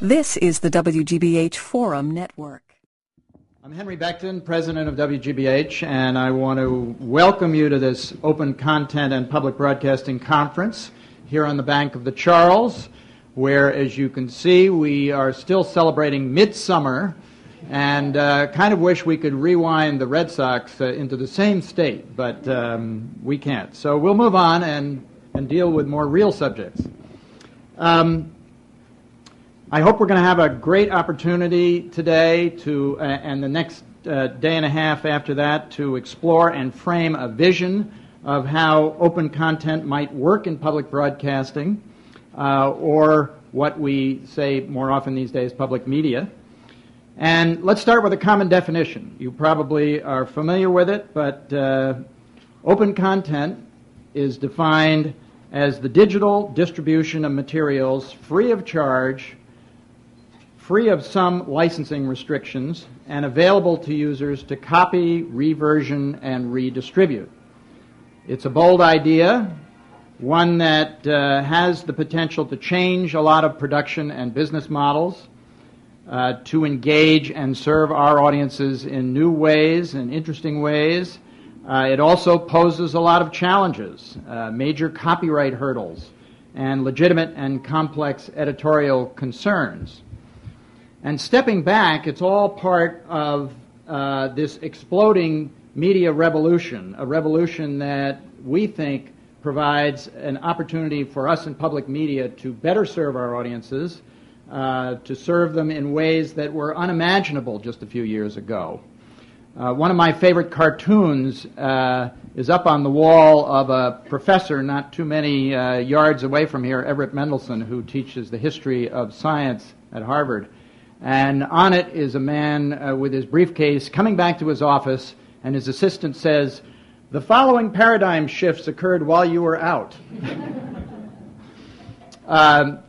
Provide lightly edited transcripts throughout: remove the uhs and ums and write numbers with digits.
This is the WGBH Forum Network. I'm Henry Beckton, president of WGBH, and I want to welcome you to this Open Content and Public Broadcasting Conference here on the bank of the Charles, where, as you can see, we are still celebrating midsummer and kind of wish we could rewind the Red Sox into the same state, but we can't. So we'll move on and deal with more real subjects. I hope we're going to have a great opportunity today to, and the next day and a half after that, to explore and frame a vision of how open content might work in public broadcasting, or what we say more often these days, public media. And let's start with a common definition. You probably are familiar with it, but open content is defined as the digital distribution of materials free of charge, free of some licensing restrictions, and available to users to copy, reversion, and redistribute. It's a bold idea, one that has the potential to change a lot of production and business models, to engage and serve our audiences in new ways and interesting ways. It also poses a lot of challenges, major copyright hurdles, and legitimate and complex editorial concerns. And stepping back, it's all part of this exploding media revolution, a revolution that we think provides an opportunity for us in public media to better serve our audiences, to serve them in ways that were unimaginable just a few years ago. One of my favorite cartoons is up on the wall of a professor not too many yards away from here, Everett Mendelsohn, who teaches the history of science at Harvard. And on it is a man with his briefcase coming back to his office, and his assistant says, "The following paradigm shifts occurred while you were out."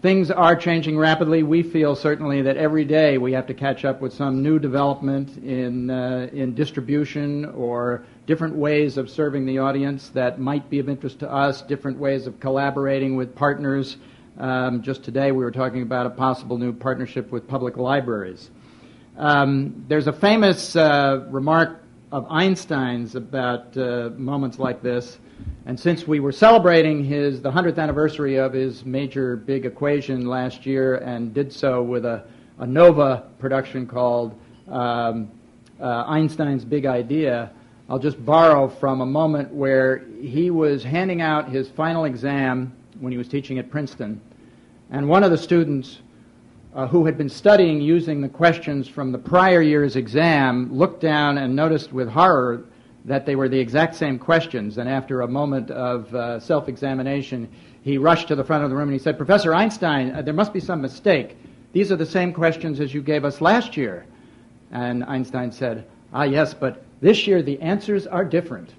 Things are changing rapidly. We feel certainly that every day we have to catch up with some new development in distribution or different ways of serving the audience that might be of interest to us, different ways of collaborating with partners. Just today we were talking about a possible new partnership with public libraries. There's a famous remark of Einstein's about moments like this, and since we were celebrating the 100th anniversary of his major big equation last year and did so with a Nova production called Einstein's Big Idea, I'll just borrow from a moment where he was handing out his final exam when he was teaching at Princeton, and one of the students who had been studying using the questions from the prior year's exam looked down and noticed with horror that they were the exact same questions, and after a moment of self-examination, he rushed to the front of the room and he said, "Professor Einstein, there must be some mistake. These are the same questions as you gave us last year." And Einstein said, "Ah, yes, but this year the answers are different."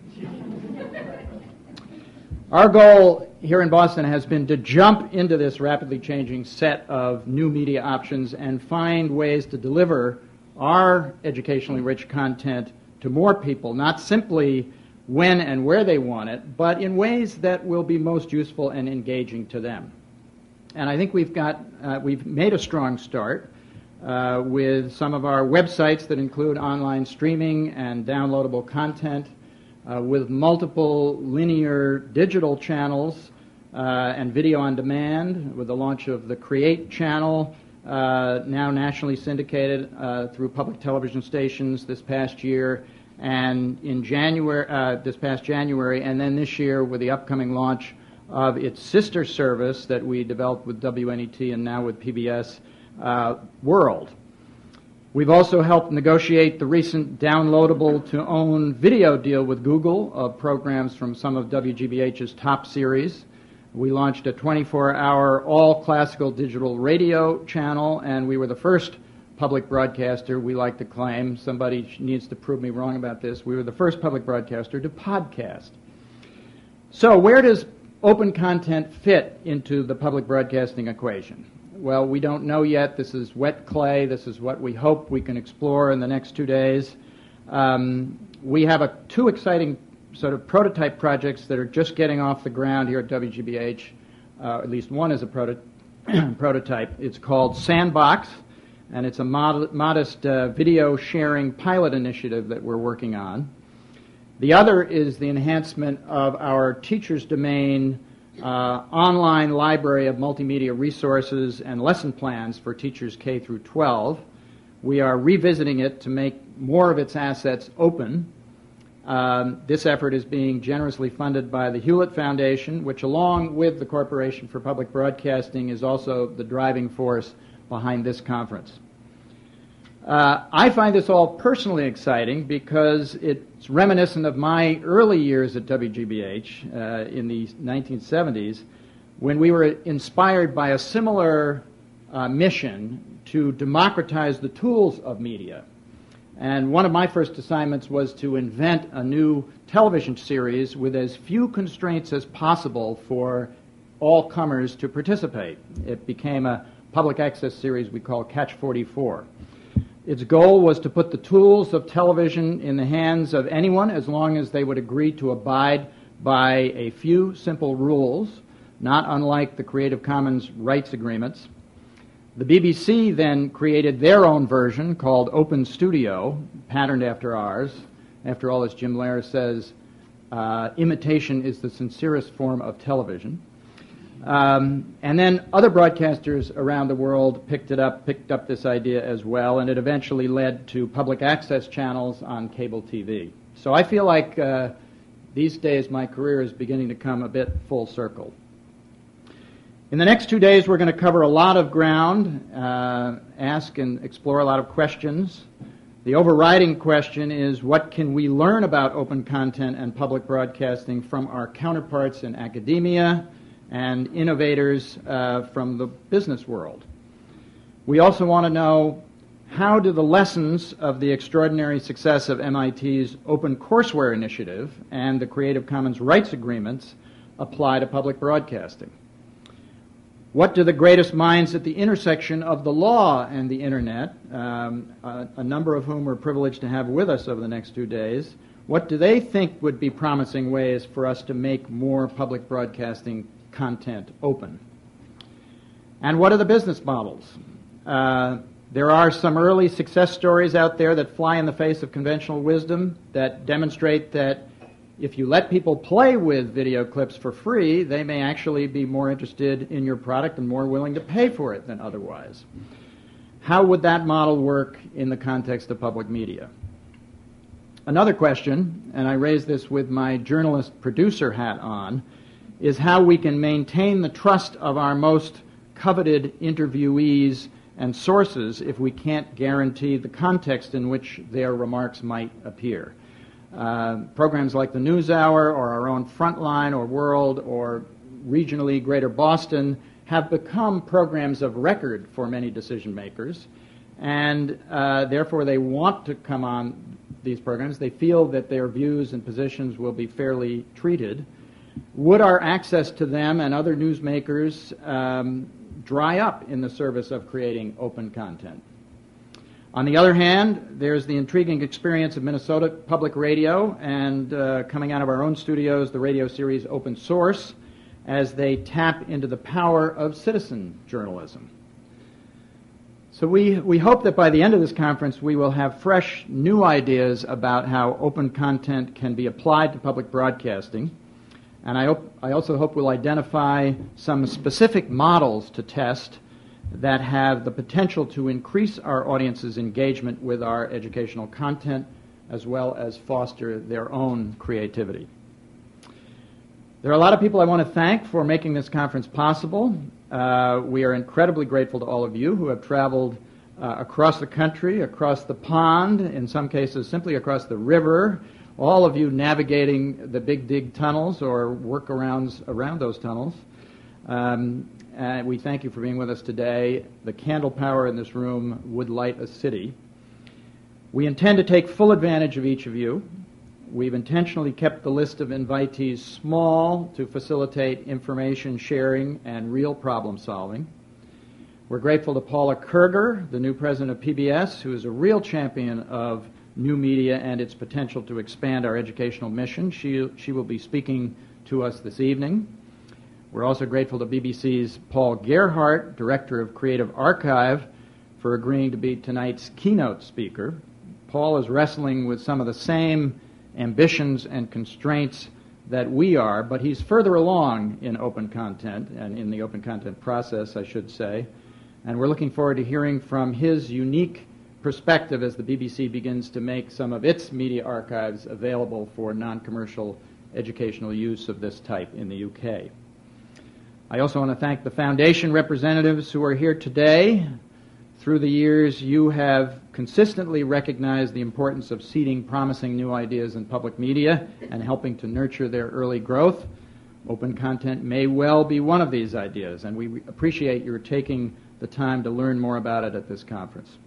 Our goal here in Boston has been to jump into this rapidly changing set of new media options and find ways to deliver our educationally rich content to more people, not simply when and where they want it, but in ways that will be most useful and engaging to them. And I think we've made a strong start with some of our websites that include online streaming and downloadable content, with multiple linear digital channels and video on demand, with the launch of the Create channel, now nationally syndicated through public television stations this past year, and in this past January, and then this year with the upcoming launch of its sister service that we developed with WNET and now with PBS, World. We've also helped negotiate the recent downloadable-to-own video deal with Google of programs from some of WGBH's top series. We launched a 24-hour all-classical digital radio channel, and we were the first public broadcaster, we like to claim, somebody needs to prove me wrong about this, we were the first public broadcaster to podcast. So where does open content fit into the public broadcasting equation? Well, we don't know yet. This is wet clay. This is what we hope we can explore in the next 2 days. We have two exciting sort of prototype projects that are just getting off the ground here at WGBH. At least one is a prototype. It's called Sandbox, and it's a modest video sharing pilot initiative that we're working on. The other is the enhancement of our Teachers Domain online library of multimedia resources and lesson plans for teachers K through 12. We are revisiting it to make more of its assets open. This effort is being generously funded by the Hewlett Foundation, which along with the Corporation for Public Broadcasting is also the driving force behind this conference. I find this all personally exciting because it's reminiscent of my early years at WGBH in the 1970s, when we were inspired by a similar mission to democratize the tools of media. And one of my first assignments was to invent a new television series with as few constraints as possible for all comers to participate. It became a public access series we call Catch 44. Its goal was to put the tools of television in the hands of anyone as long as they would agree to abide by a few simple rules, not unlike the Creative Commons rights agreements. The BBC then created their own version called Open Studio, patterned after ours. After all, as Jim Lehrer says, imitation is the sincerest form of television. And then other broadcasters around the world picked up this idea as well, and it eventually led to public access channels on cable TV. So I feel like these days my career is beginning to come a bit full circle. In the next 2 days we're going to cover a lot of ground, ask and explore a lot of questions. The overriding question is, what can we learn about open content and public broadcasting from our counterparts in academia and innovators from the business world? We also want to know, how do the lessons of the extraordinary success of MIT's Open Courseware Initiative and the Creative Commons rights agreements apply to public broadcasting? What do the greatest minds at the intersection of the law and the Internet, a number of whom we're privileged to have with us over the next 2 days, what do they think would be promising ways for us to make more public broadcasting content open? And what are the business models? There are some early success stories out there that fly in the face of conventional wisdom that demonstrate that if you let people play with video clips for free, they may actually be more interested in your product and more willing to pay for it than otherwise. How would that model work in the context of public media? Another question, and I raise this with my journalist producer hat on, is how we can maintain the trust of our most coveted interviewees and sources if we can't guarantee the context in which their remarks might appear. Programs like the NewsHour or our own Frontline or World or regionally Greater Boston have become programs of record for many decision makers, and therefore they want to come on these programs. They feel that their views and positions will be fairly treated. Would our access to them and other newsmakers dry up in the service of creating open content? On the other hand, there's the intriguing experience of Minnesota Public Radio and coming out of our own studios, the radio series Open Source, as they tap into the power of citizen journalism. So we hope that by the end of this conference we will have fresh, new ideas about how open content can be applied to public broadcasting. And I also hope we'll identify some specific models to test that have the potential to increase our audience's engagement with our educational content as well as foster their own creativity. There are a lot of people I want to thank for making this conference possible. We are incredibly grateful to all of you who have traveled across the country, across the pond, in some cases simply across the river, all of you navigating the Big Dig tunnels or workarounds around those tunnels. We thank you for being with us today. The candle power in this room would light a city. We intend to take full advantage of each of you. We've intentionally kept the list of invitees small to facilitate information sharing and real problem solving. We're grateful to Paula Kerger, the new president of PBS, who is a real champion of new media and its potential to expand our educational mission. She will be speaking to us this evening. We're also grateful to BBC's Paul Gerhardt, Director of Creative Archive, for agreeing to be tonight's keynote speaker. Paul is wrestling with some of the same ambitions and constraints that we are, but he's further along in open content, and in the open content process, I should say. And we're looking forward to hearing from his unique perspective as the BBC begins to make some of its media archives available for non-commercial educational use of this type in the UK. I also want to thank the Foundation representatives who are here today. Through the years, you have consistently recognized the importance of seeding promising new ideas in public media and helping to nurture their early growth. Open content may well be one of these ideas, and we appreciate your taking the time to learn more about it at this conference.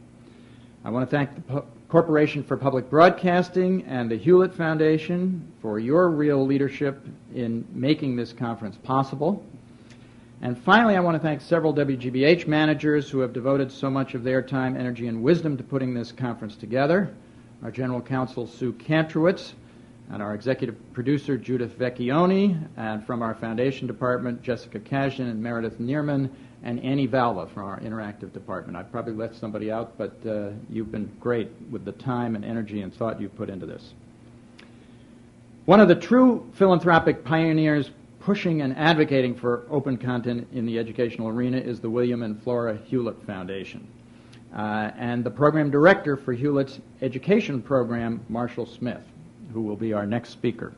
I want to thank the Corporation for Public Broadcasting and the Hewlett Foundation for your real leadership in making this conference possible. And finally, I want to thank several WGBH managers who have devoted so much of their time, energy, and wisdom to putting this conference together. Our General Counsel, Sue Kantrowitz, and our Executive Producer, Judith Vecchione, and from our Foundation Department, Jessica Kazhin and Meredith Neerman, and Annie Valva from our Interactive Department. I probably left somebody out, but you've been great with the time and energy and thought you've put into this. One of the true philanthropic pioneers pushing and advocating for open content in the educational arena is the William and Flora Hewlett Foundation. And the program director for Hewlett's education program, Marshall Smith, who will be our next speaker.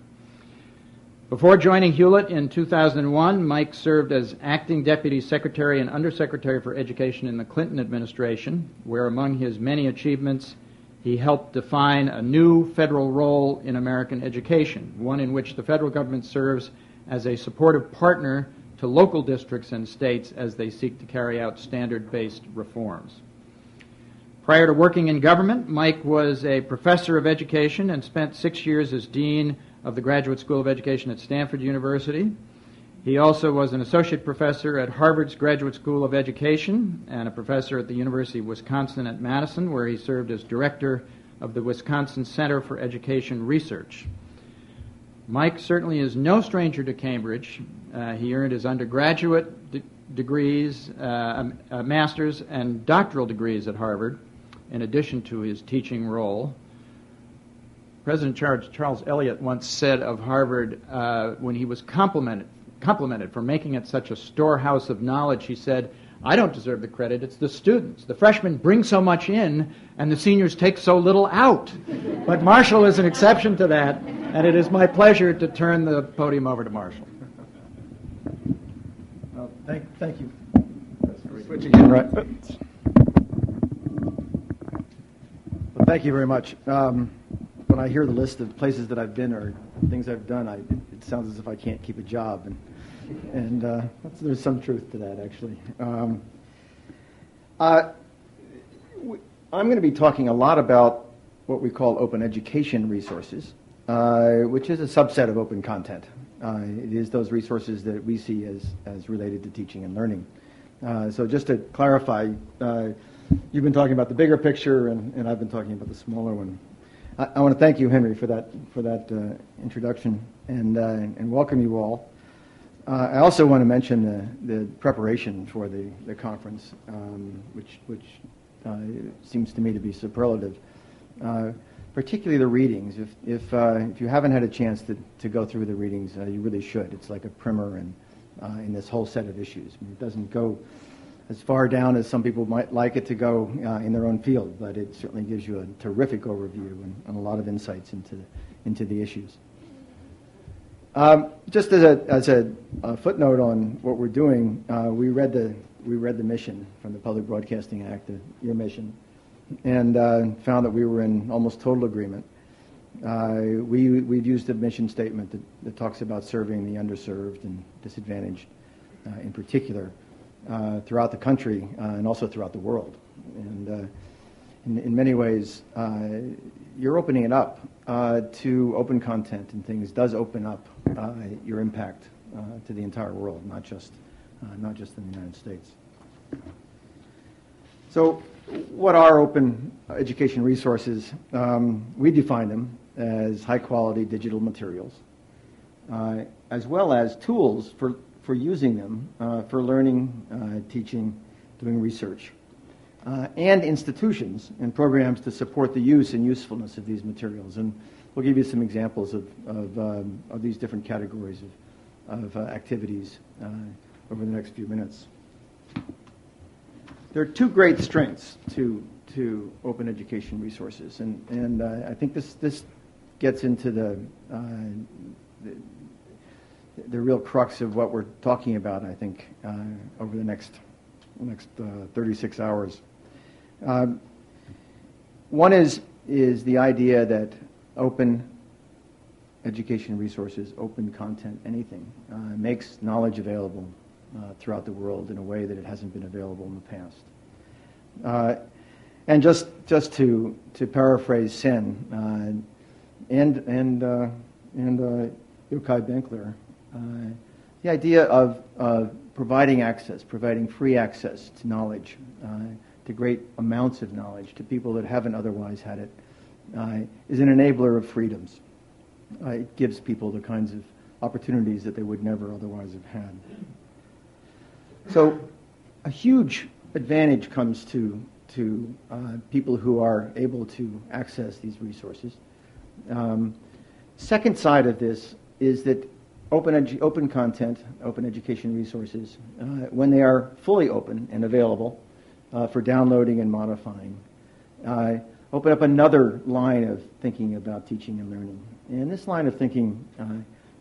Before joining Hewlett in 2001, Mike served as acting deputy secretary and undersecretary for education in the Clinton administration, where among his many achievements, he helped define a new federal role in American education, one in which the federal government serves as a supportive partner to local districts and states as they seek to carry out standard-based reforms. Prior to working in government, Mike was a professor of education and spent 6 years as dean of the Graduate School of Education at Stanford University. He also was an associate professor at Harvard's Graduate School of Education and a professor at the University of Wisconsin at Madison, where he served as director of the Wisconsin Center for Education Research. Mike certainly is no stranger to Cambridge. He earned his undergraduate degrees, a master's, and doctoral degrees at Harvard, in addition to his teaching role. President Charles Eliot once said of Harvard, when he was complimented for making it such a storehouse of knowledge, he said, "I don't deserve the credit, it's the students. The freshmen bring so much in, and the seniors take so little out." But Marshall is an exception to that, and it is my pleasure to turn the podium over to Marshall. Thank you. Switch again, right? Well, thank you very much. When I hear the list of places that I've been or things I've done, it sounds as if I can't keep a job, and there's some truth to that, actually. I'm going to be talking a lot about what we call open education resources, which is a subset of open content. It is those resources that we see as related to teaching and learning. So just to clarify, you've been talking about the bigger picture, and I've been talking about the smaller one. I want to thank you, Henry, for that introduction, and welcome you all. I also want to mention the preparation for the conference, which seems to me to be superlative. Particularly the readings. If you haven't had a chance to go through the readings, you really should. It's like a primer in this whole set of issues. I mean, it doesn't go as far down as some people might like it to go in their own field, but it certainly gives you a terrific overview and a lot of insights into the issues. Just as a footnote on what we're doing, we read the mission from the Public Broadcasting Act, your mission, and found that we were in almost total agreement. We've used a mission statement that talks about serving the underserved and disadvantaged in particular throughout the country and also throughout the world. And in many ways, you're opening it up to open content and things does open up your impact to the entire world, not just in the United States. So what are open education resources? We define them as high-quality digital materials, as well as tools for using them for learning, teaching, doing research, and institutions and programs to support the use and usefulness of these materials. And we'll give you some examples of these different categories of activities over the next few minutes. There are two great strengths to open education resources, and I think this gets into the real crux of what we're talking about, I think, over the next 36 hours. One is the idea that open education resources, open content, anything, makes knowledge available throughout the world in a way that it hasn't been available in the past. And just to paraphrase Sen and Yochai Benkler, the idea of providing access, providing free access to knowledge, to great amounts of knowledge, to people that haven't otherwise had it, is an enabler of freedoms. It gives people the kinds of opportunities that they would never otherwise have had. So a huge advantage comes to people who are able to access these resources. Second side of this is that open content, open education resources, when they are fully open and available for downloading and modifying, open up another line of thinking about teaching and learning. And this line of thinking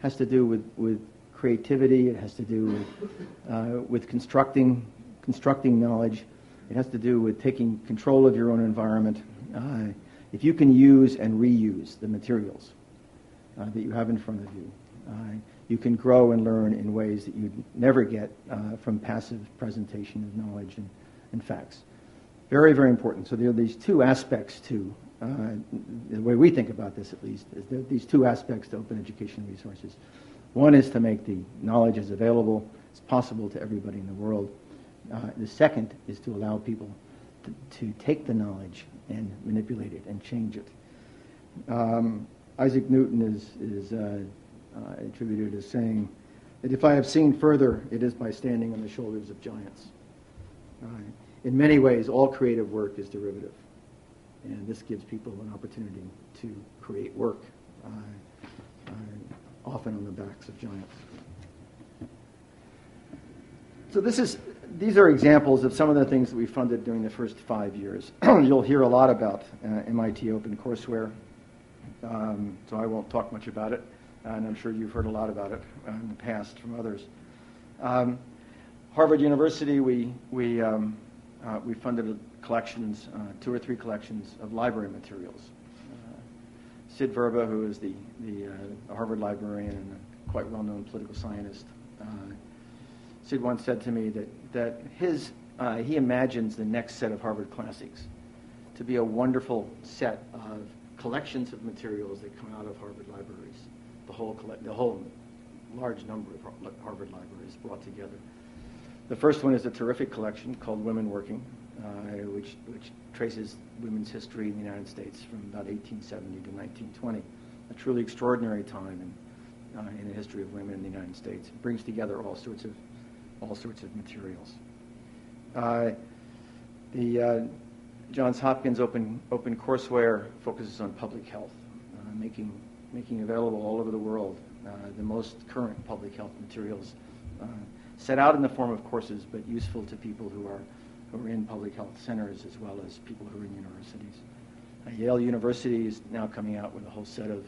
has to do with creativity. It has to do with constructing knowledge. It has to do with taking control of your own environment. If you can use and reuse the materials that you have in front of you, you can grow and learn in ways that you'd never get from passive presentation of knowledge and facts. Very, very important. So there are these two aspects to, the way we think about this at least, is there are these two aspects to open education resources. One is to make the knowledge as available as possible to everybody in the world. The second is to allow people to take the knowledge and manipulate it and change it. Isaac Newton is attributed as saying that if I have seen further, it is by standing on the shoulders of giants. In many ways, all creative work is derivative, and this gives people an opportunity to create work, often on the backs of giants. So these are examples of some of the things that we funded during the first 5 years. You'll hear a lot about MIT OpenCourseware, so I won't talk much about it, and I'm sure you've heard a lot about it in the past from others. Harvard University, we funded collections, 2 or 3 collections of library materials. Sid Verba, who is the Harvard librarian and a quite well-known political scientist, Sid once said to me that he imagines the next set of Harvard Classics to be a wonderful set of collections of materials that come out of Harvard libraries, the whole large number of Harvard libraries brought together. The first one is a terrific collection called Women Working, which traces women's history in the United States from about 1870 to 1920, a truly extraordinary time in the history of women in the United States. It brings together all sorts of materials. The Johns Hopkins OpenCourseware focuses on public health, making available all over the world the most current public health materials, set out in the form of courses, but useful to people who are in public health centers as well as people who are in universities. Yale University is now coming out with a whole set of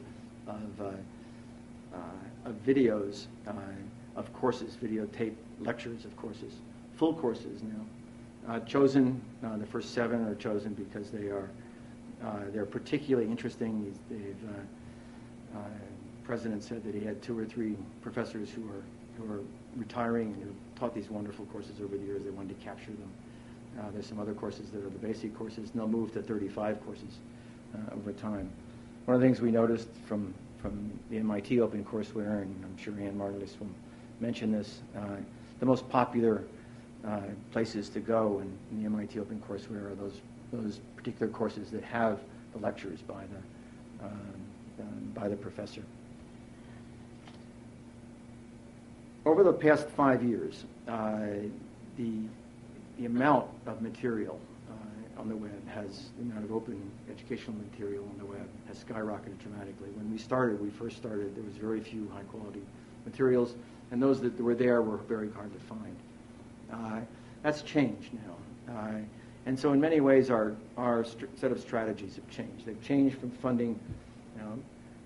videos of courses, videotape lectures of courses, full courses now. The first 7 are chosen because they're particularly interesting. The president said that he had 2 or 3 professors who are retiring and who taught these wonderful courses over the years. They wanted to capture them. There's some other courses that are the basic courses, and they'll move to 35 courses over time. One of the things we noticed from the MIT OpenCourseware, and I'm sure Ann Margulis will mention this, the most popular places to go in the MIT OpenCourseware are those particular courses that have the lectures by the professor. over the past 5 years, the amount of material on the web the amount of open educational material on the web has skyrocketed dramatically. When we first started, there was very few high quality materials, and those that were there were very hard to find. That's changed now. And so in many ways, our set of strategies have changed. They've changed from funding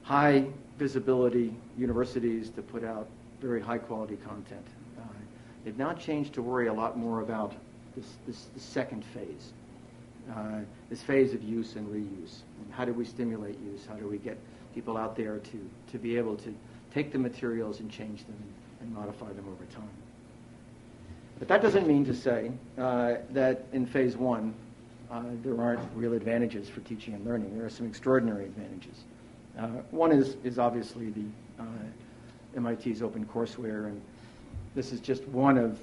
high visibility universities to put out very high quality content. They've now changed to worry a lot more about this second phase, this phase of use and reuse. And how do we stimulate use? How do we get people out there to be able to take the materials and change them and modify them over time? But that doesn't mean to say that in phase one there aren't real advantages for teaching and learning. There are some extraordinary advantages. One is obviously the MIT's open-courseware, and this is just one of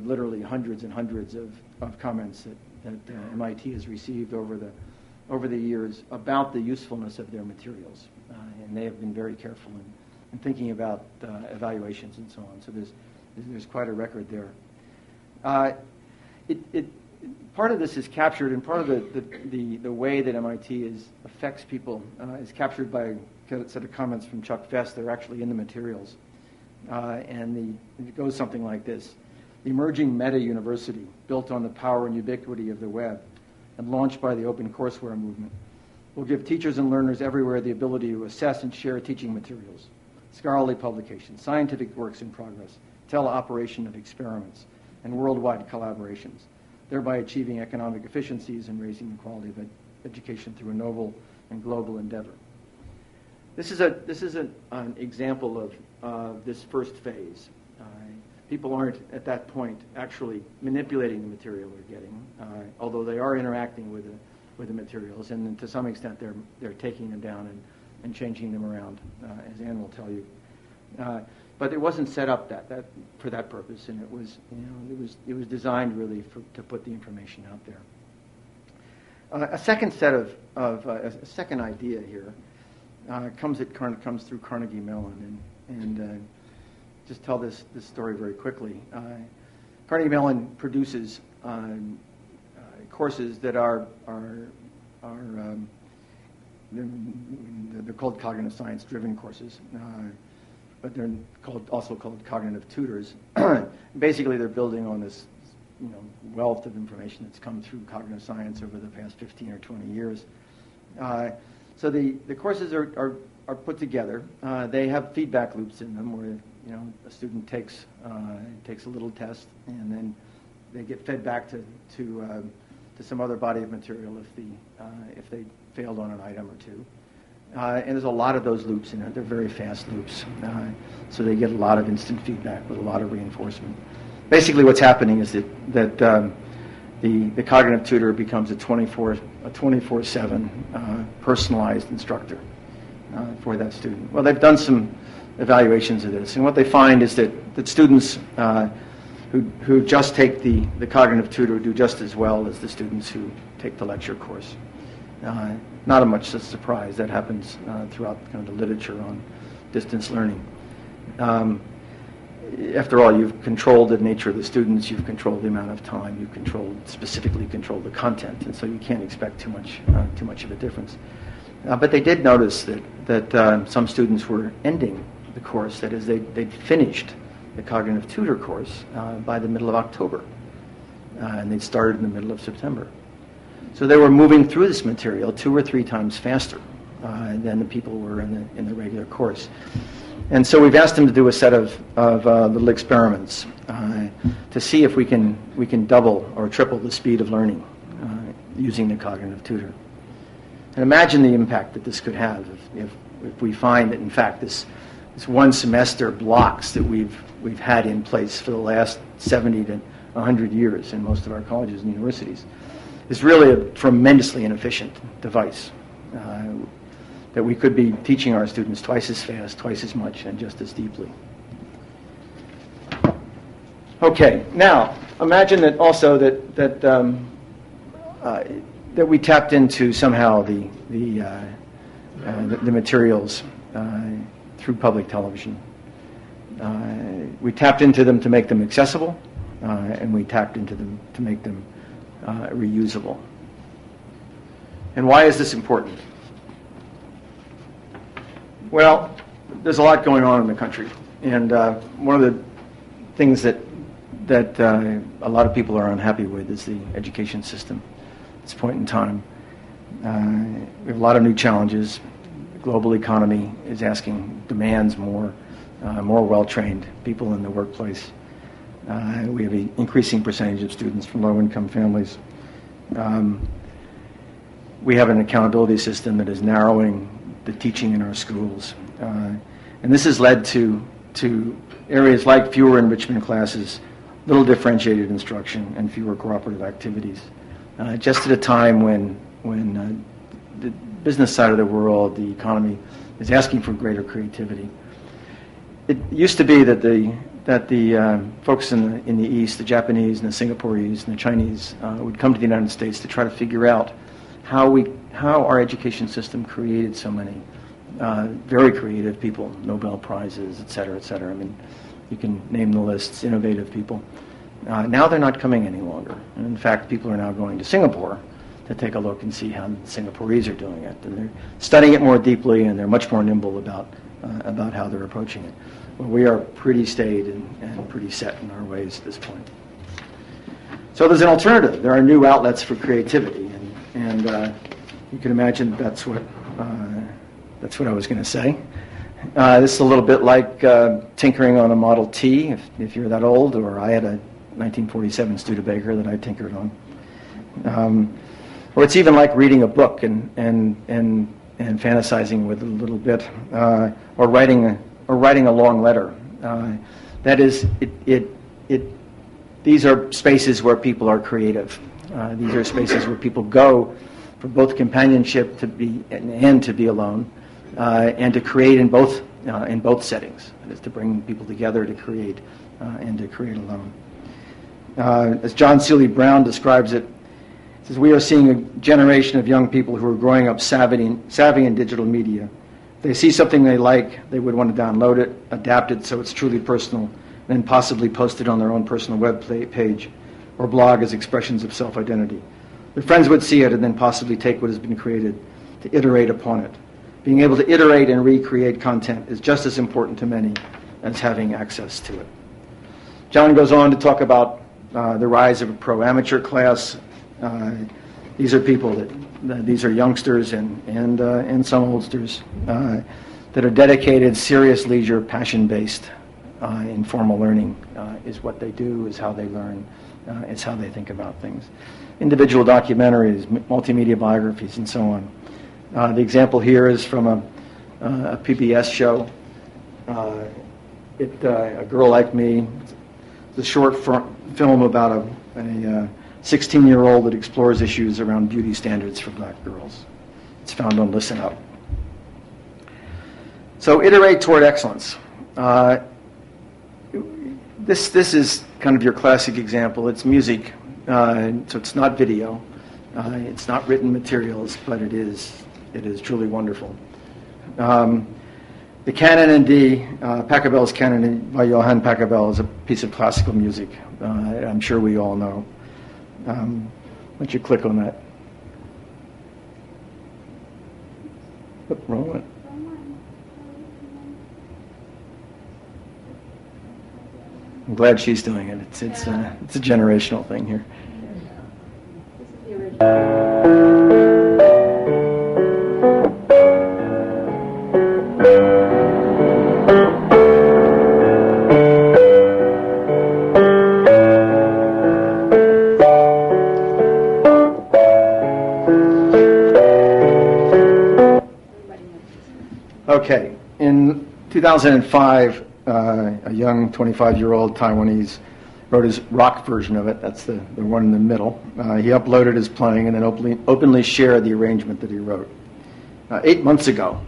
literally hundreds and hundreds of comments that MIT has received over the years about the usefulness of their materials, and they have been very careful in thinking about evaluations and so on. So there's quite a record there. Part of this is captured, and part of the way that MIT affects people is captured by a set of comments from Chuck Vest. They're actually in the materials. And it goes something like this. The emerging meta-university, built on the power and ubiquity of the web and launched by the open-courseware movement, will give teachers and learners everywhere the ability to assess and share teaching materials, scholarly publications, scientific works in progress, teleoperation of experiments, and worldwide collaborations, thereby achieving economic efficiencies and raising the quality of education through a novel and global endeavor. This is an example of this first phase. People aren't at that point actually manipulating the material they're getting, although they are interacting with the materials, and to some extent they're taking them down and changing them around, as Ann will tell you. But it wasn't set up that for that purpose, and it was designed really to put the information out there. A second set of a second idea here comes through Carnegie Mellon, and just tell this story very quickly. Carnegie Mellon produces courses that are they're called cognitive science driven courses. But they're also called cognitive tutors. Basically, they're building on this wealth of information that's come through cognitive science over the past 15 or 20 years. So the courses are put together. They have feedback loops in them where a student takes a little test, and then they get fed back to some other body of material if they failed on an item or two. And there's a lot of those loops in it. They're very fast loops. So they get a lot of instant feedback with a lot of reinforcement. Basically what's happening is that the cognitive tutor becomes a 24/7 personalized instructor for that student. Well, they've done some evaluations of this, and what they find is that students who just take the cognitive tutor do just as well as the students who take the lecture course. Not a much surprise. That happens throughout kind of the literature on distance learning. After all, you've controlled the nature of the students, you've controlled the amount of time, you've specifically controlled the content, and so you can't expect too much of a difference. But they did notice that some students were ending the course, that is, they'd finished the cognitive tutor course by the middle of October, and they'd started in the middle of September. So they were moving through this material 2 or 3 times faster than the people were in the regular course. And so we've asked them to do a set of little experiments to see if we can double or triple the speed of learning using the cognitive tutor. And imagine the impact that this could have if we find that in fact this one semester blocks that we've had in place for the last 70 to 100 years in most of our colleges and universities is really a tremendously inefficient device. That we could be teaching our students twice as fast, twice as much, and just as deeply. Okay, now imagine that also that we tapped into somehow the materials through public television. We tapped into them to make them accessible, and we tapped into them to make them reusable. And why is this important? Well, there's a lot going on in the country, and one of the things that a lot of people are unhappy with is the education system at this point in time. We have a lot of new challenges. The global economy is demands more well-trained people in the workplace. We have an increasing percentage of students from low-income families. We have an accountability system that is narrowing the teaching in our schools. And this has led to areas like fewer enrichment classes, little differentiated instruction, and fewer cooperative activities. Just at a time when the business side of the world, the economy, is asking for greater creativity. It used to be that the folks in the East, the Japanese and the Singaporeans and the Chinese, would come to the United States to try to figure out how our education system created so many very creative people, Nobel Prizes, et cetera, et cetera. I mean, you can name the lists, innovative people. Now they're not coming any longer. And in fact, people are now going to Singapore to take a look and see how the Singaporeans are doing it. And they're studying it more deeply, and they're much more nimble about how they're approaching it. Well, we are pretty staid and pretty set in our ways at this point. So there's an alternative. There are new outlets for creativity, and you can imagine that's what I was going to say. This is a little bit like tinkering on a Model T, if you're that old, or I had a 1947 Studebaker that I tinkered on. Or it's even like reading a book and fantasizing with it a little bit, or writing a long letter. That is, these are spaces where people are creative. These are spaces where people go for both companionship and to be alone, and to create in both settings. That is, to bring people together to create and to create alone. As John Seeley Brown describes it, he says, "We are seeing a generation of young people who are growing up savvy in digital media. If they see something they like, they would want to download it, adapt it so it's truly personal, and then possibly post it on their own personal web page or blog as expressions of self-identity. Their friends would see it and then possibly take what has been created to iterate upon it. Being able to iterate and recreate content is just as important to many as having access to it." John goes on to talk about the rise of a pro-amateur class. These are people these are youngsters and some oldsters that are dedicated, serious leisure, passion-based, informal learning is what they do, is how they learn, it's how they think about things. Individual documentaries, multimedia biographies, and so on. The example here is from a PBS show. A Girl Like Me. It's a short film about a 16-year-old that explores issues around beauty standards for black girls. It's found on Listen Up. So iterate toward excellence. This is kind of your classic example. It's music, so it's not video. It's not written materials, but it is truly wonderful. The Canon in D, Pachelbel's Canon by Johann Pachelbel, is a piece of classical music I'm sure we all know. Why don't you click on that? Oop, wrong one. I'm glad she's doing it. It's a generational thing here. This is the original. Okay, in 2005, a young 25-year-old Taiwanese wrote his rock version of it. That's the one in the middle. He uploaded his playing and then openly shared the arrangement that he wrote. 8 months ago,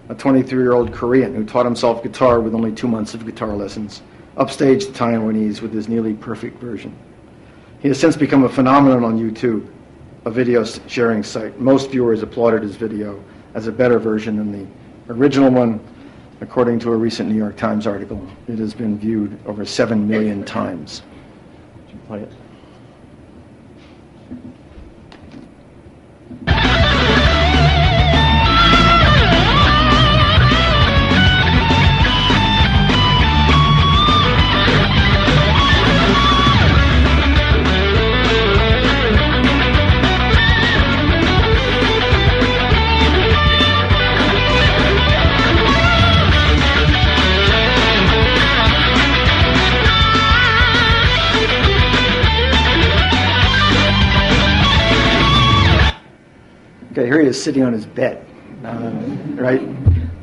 a 23-year-old Korean who taught himself guitar with only 2 months of guitar lessons upstaged the Taiwanese with his nearly perfect version. He has since become a phenomenon on YouTube, a video sharing site. Most viewers applauded his video as a better version than the original one, According to a recent New York Times article, it has been viewed over 7 million times. Would you play it? Okay, here he is sitting on his bed, right?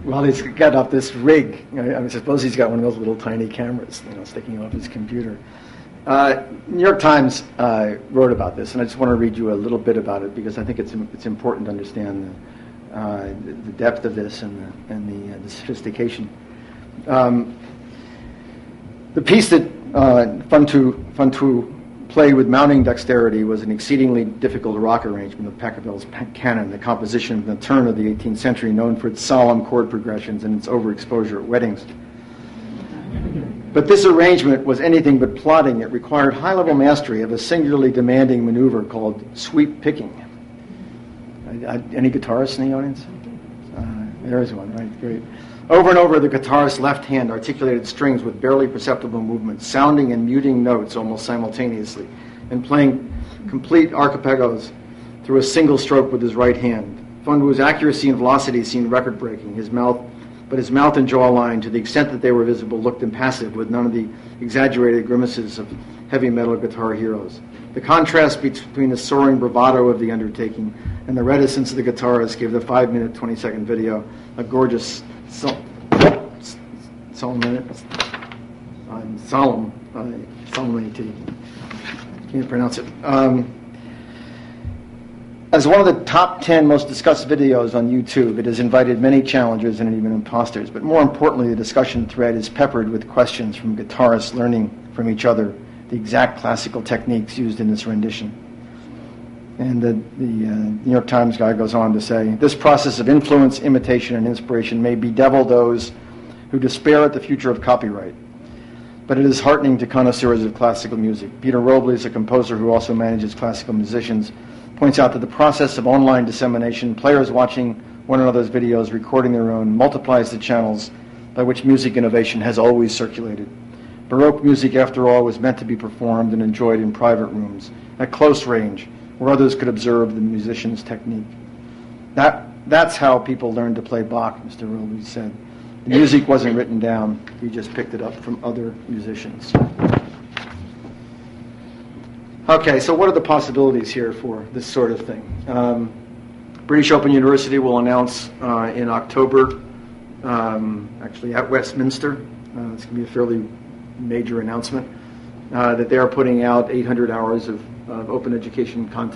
While he's got up this rig. I suppose he's got one of those little tiny cameras, sticking off his computer. New York Times wrote about this, and I just want to read you a little bit about it because I think it's important to understand the depth of this and the sophistication. The piece that Fun to Play with Mounting Dexterity was an exceedingly difficult rock arrangement of Pachelbel's canon, the composition from the turn of the 18th century known for its solemn chord progressions and its overexposure at weddings. But this arrangement was anything but plodding. It required high-level mastery of a singularly demanding maneuver called sweep picking. Any guitarists in the audience? There is one, right? Great. Over and over, the guitarist's left hand articulated strings with barely perceptible movements, sounding and muting notes almost simultaneously, and playing complete arpeggios through a single stroke with his right hand. Fundu's accuracy and velocity seemed record-breaking. His mouth and jawline, to the extent that they were visible, looked impassive, with none of the exaggerated grimaces of heavy metal guitar heroes. The contrast between the soaring bravado of the undertaking and the reticence of the guitarist gave the 5-minute, 20-second video a gorgeous solemnity. Can't pronounce it. As one of the top 10 most discussed videos on YouTube, it has invited many challengers and even imposters. But more importantly, the discussion thread is peppered with questions from guitarists learning from each other the exact classical techniques used in this rendition. And the New York Times guy goes on to say, this process of influence, imitation, and inspiration may bedevil those who despair at the future of copyright. But it is heartening to connoisseurs of classical music. Peter Robles, a composer who also manages classical musicians, points out that the process of online dissemination, players watching one another's videos, recording their own, multiplies the channels by which music innovation has always circulated. Baroque music, after all, was meant to be performed and enjoyed in private rooms, at close range, where others could observe the musician's technique. That's how people learned to play Bach, Mr. Robles said. The music wasn't written down. We just picked it up from other musicians. Okay, so what are the possibilities here for this sort of thing? British Open University will announce in October, actually at Westminster, it's going to be a fairly major announcement, that they are putting out 800 hours of open education content